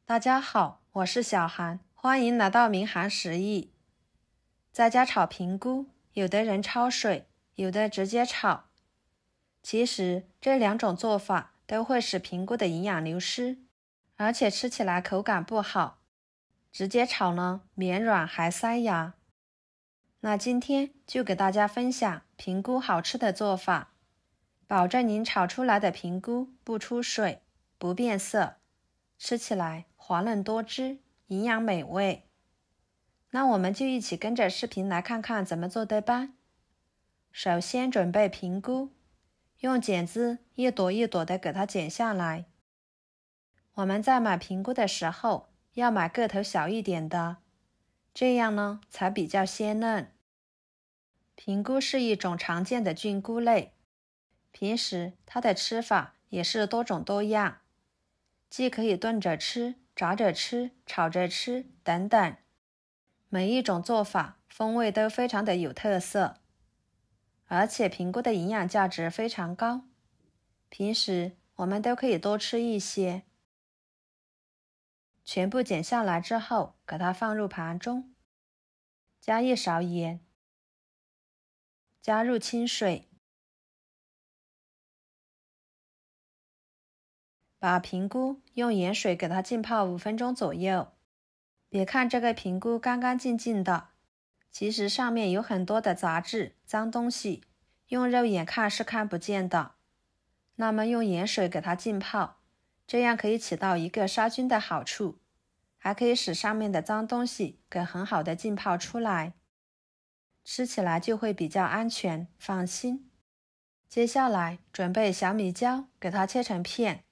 大家好，我是小韩，欢迎来到明涵食艺。在家炒平菇，有的人焯水，有的直接炒。其实这两种做法都会使平菇的营养流失，而且吃起来口感不好。直接炒呢，绵软还塞牙。那今天就给大家分享平菇好吃的做法，保证您炒出来的平菇不出水、不变色，吃起来滑嫩多汁，营养美味。那我们就一起跟着视频来看看怎么做的吧。首先准备平菇，用剪子一朵一朵的给它剪下来。我们在买平菇的时候要买个头小一点的，这样呢才比较鲜嫩。平菇是一种常见的菌菇类，平时它的吃法也是多种多样，既可以炖着吃、炸着吃、炒着吃等等，每一种做法风味都非常的有特色，而且平菇的营养价值非常高，平时我们都可以多吃一些。全部剪下来之后，给它放入盘中，加一勺盐，加入清水，把平菇用盐水给它浸泡5分钟左右。别看这个平菇干干净净的，其实上面有很多的杂质、脏东西，用肉眼看是看不见的。那么用盐水给它浸泡，这样可以起到一个杀菌的好处，还可以使上面的脏东西给很好的浸泡出来，吃起来就会比较安全、放心。接下来准备小米椒，给它切成片。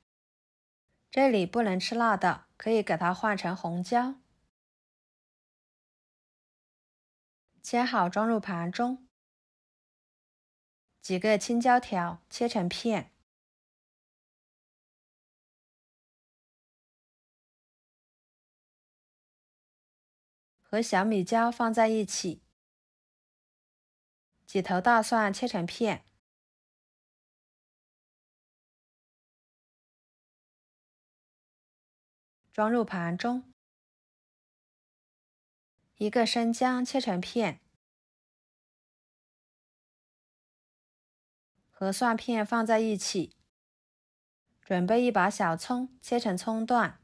这里不能吃辣的，可以给它换成红椒。切好装入盘中。几个青椒条切成片。和小米椒放在一起。几头大蒜切成片。装入盘中。一个生姜切成片。和蒜片放在一起。准备一把小葱切成葱段。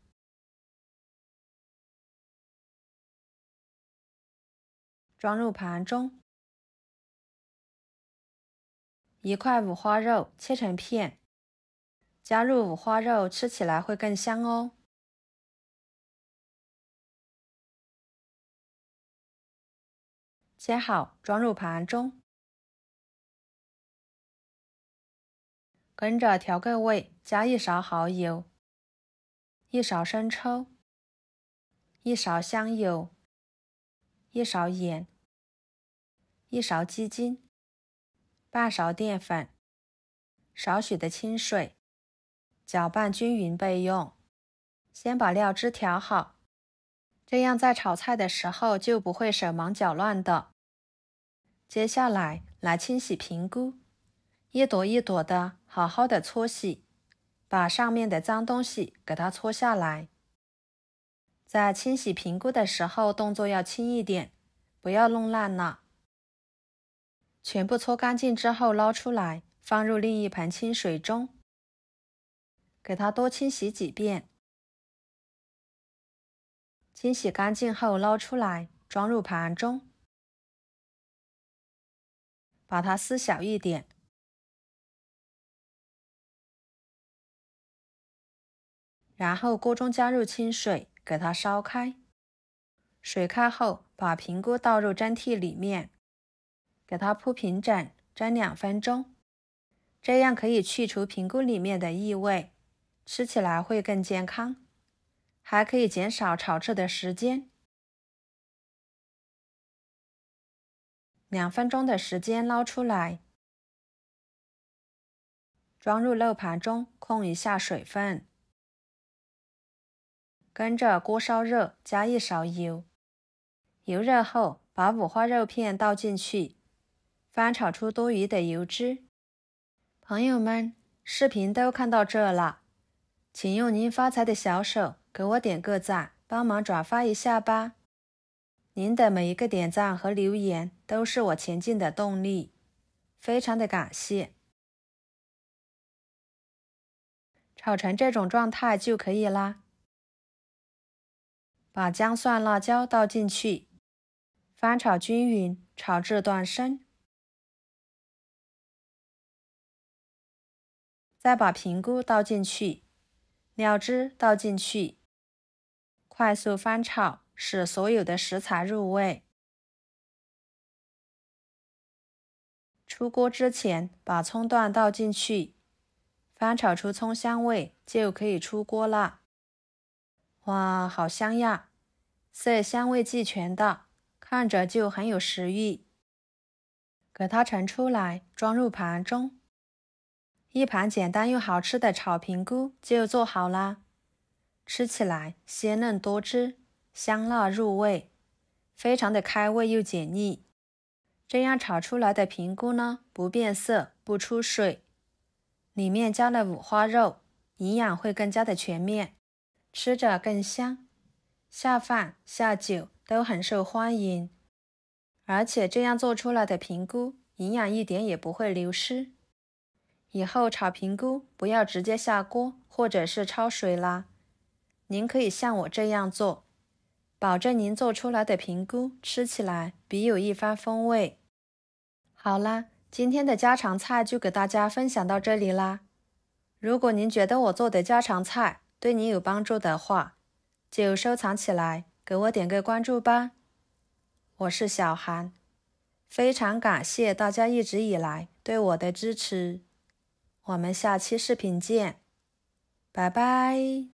装入盘中。一块五花肉切成片。加入五花肉吃起来会更香哦。切好装入盘中。跟着调个味，加一勺蚝油，一勺生抽，一勺香油，一勺盐，一勺鸡精，半勺淀粉，少许的清水，搅拌均匀备用。先把料汁调好，这样在炒菜的时候就不会手忙脚乱的。接下来清洗平菇，一朵一朵的好好的搓洗，把上面的脏东西给它搓下来。在清洗平菇的时候动作要轻一点，不要弄烂了。全部搓干净之后捞出来，放入另一盆清水中，给它多清洗几遍。清洗干净后捞出来，装入盘中，把它撕小一点。然后锅中加入清水，给它烧开。水开后，把平菇倒入蒸屉里面，给它铺平整，蒸2分钟。这样可以去除平菇里面的异味，吃起来会更健康，还可以减少炒制的时间。2分钟的时间捞出来，装入漏盘中，控一下水分。跟着锅烧热，加一勺油，油热后把五花肉片倒进去，翻炒出多余的油脂。朋友们，视频都看到这了，请用您发财的小手给我点个赞，帮忙转发一下吧。您的每一个点赞和留言都是我前进的动力，非常的感谢。炒成这种状态就可以啦。把姜蒜辣椒倒进去，翻炒均匀，炒至断生。再把平菇倒进去，料汁倒进去，快速翻炒，使所有的食材入味。出锅之前，把葱段倒进去，翻炒出葱香味，就可以出锅啦。哇，好香呀！色香味俱全的，看着就很有食欲。给它盛出来，装入盘中。一盘简单又好吃的炒平菇就做好啦。吃起来鲜嫩多汁，香辣入味，非常的开胃又解腻。这样炒出来的平菇呢，不变色，不出水，里面加了五花肉，营养会更加的全面，吃着更香，下饭下酒都很受欢迎。而且这样做出来的平菇，营养一点也不会流失。以后炒平菇不要直接下锅或者是焯水啦，您可以像我这样做，保证您做出来的平菇吃起来别有一番风味。好啦，今天的家常菜就给大家分享到这里啦。如果您觉得我做的家常菜对你有帮助的话，就收藏起来，给我点个关注吧。我是小韩，非常感谢大家一直以来对我的支持。我们下期视频见，拜拜。